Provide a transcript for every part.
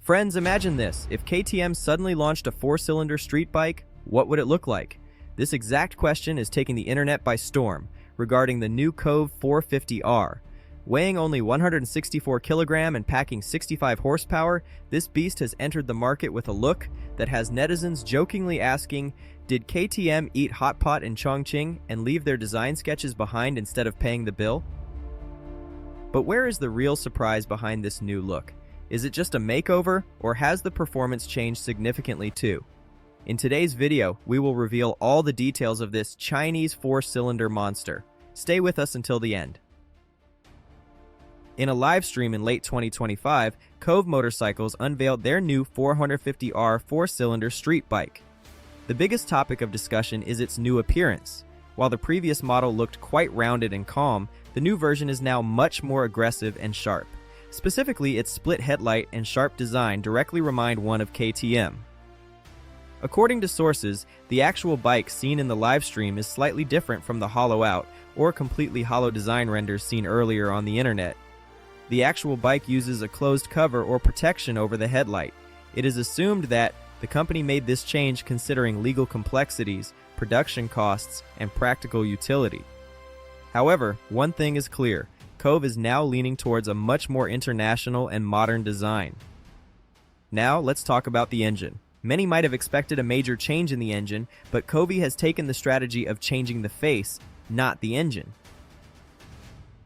Friends, imagine this. If KTM suddenly launched a 4-cylinder street bike, what would it look like? This exact question is taking the internet by storm regarding the new Kove 450R. Weighing only 164 kg and packing 65 horsepower, this beast has entered the market with a look that has netizens jokingly asking, did KTM eat hot pot in Chongqing and leave their design sketches behind instead of paying the bill? But where is the real surprise behind this new look? Is it just a makeover, or has the performance changed significantly too? In today's video, we will reveal all the details of this Chinese 4-cylinder monster. Stay with us until the end. In a live stream in late 2025, Kove Motorcycles unveiled their new 450R 4-cylinder street bike. The biggest topic of discussion is its new appearance. While the previous model looked quite rounded and calm, the new version is now much more aggressive and sharp. Specifically, its split headlight and sharp design directly remind one of KTM. According to sources, the actual bike seen in the live stream is slightly different from the hollow-out or completely hollow design renders seen earlier on the internet. The actual bike uses a closed cover or protection over the headlight. It is assumed that the company made this change considering legal complexities, production costs, and practical utility. However, one thing is clear. Kove is now leaning towards a much more international and modern design. Now, let's talk about the engine. Many might have expected a major change in the engine, but Kove has taken the strategy of changing the face, not the engine.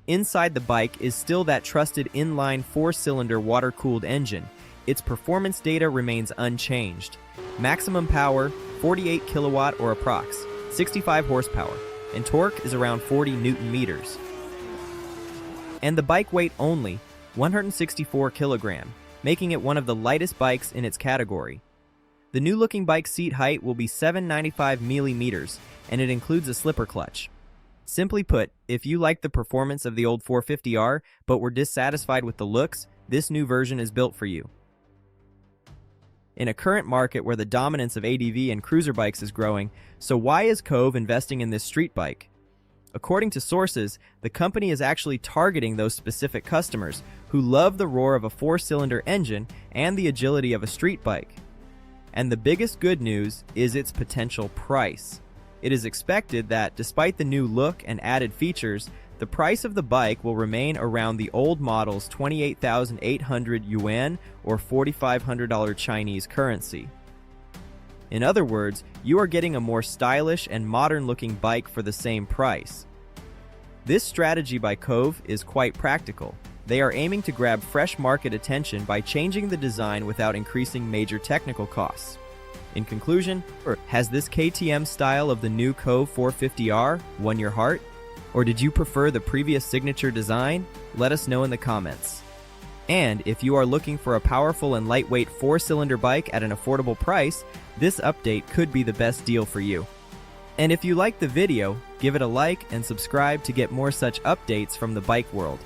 Inside the bike is still that trusted inline-four cylinder water-cooled engine. Its performance data remains unchanged. Maximum power, 48 kilowatt or approx, 65 horsepower, and torque is around 40 Newton meters. And the bike weight only, 164 kilogram, making it one of the lightest bikes in its category. The new-looking bike seat height will be 795 millimeters, and it includes a slipper clutch. Simply put, if you like the performance of the old 450R but were dissatisfied with the looks, this new version is built for you. In a current market where the dominance of ADV and cruiser bikes is growing, so why is Kove investing in this street bike? According to sources, the company is actually targeting those specific customers who love the roar of a 4-cylinder engine and the agility of a street bike. And the biggest good news is its potential price. It is expected that, despite the new look and added features, the price of the bike will remain around the old model's 28,800 Yuan or $4,500 Chinese currency. In other words, you are getting a more stylish and modern-looking bike for the same price. This strategy by Kove is quite practical. They are aiming to grab fresh market attention by changing the design without increasing major technical costs. In conclusion, has this KTM style of the new Kove 450R won your heart? Or did you prefer the previous signature design? Let us know in the comments. And if you are looking for a powerful and lightweight 4-cylinder bike at an affordable price, this update could be the best deal for you. And if you liked the video, give it a like and subscribe to get more such updates from the bike world.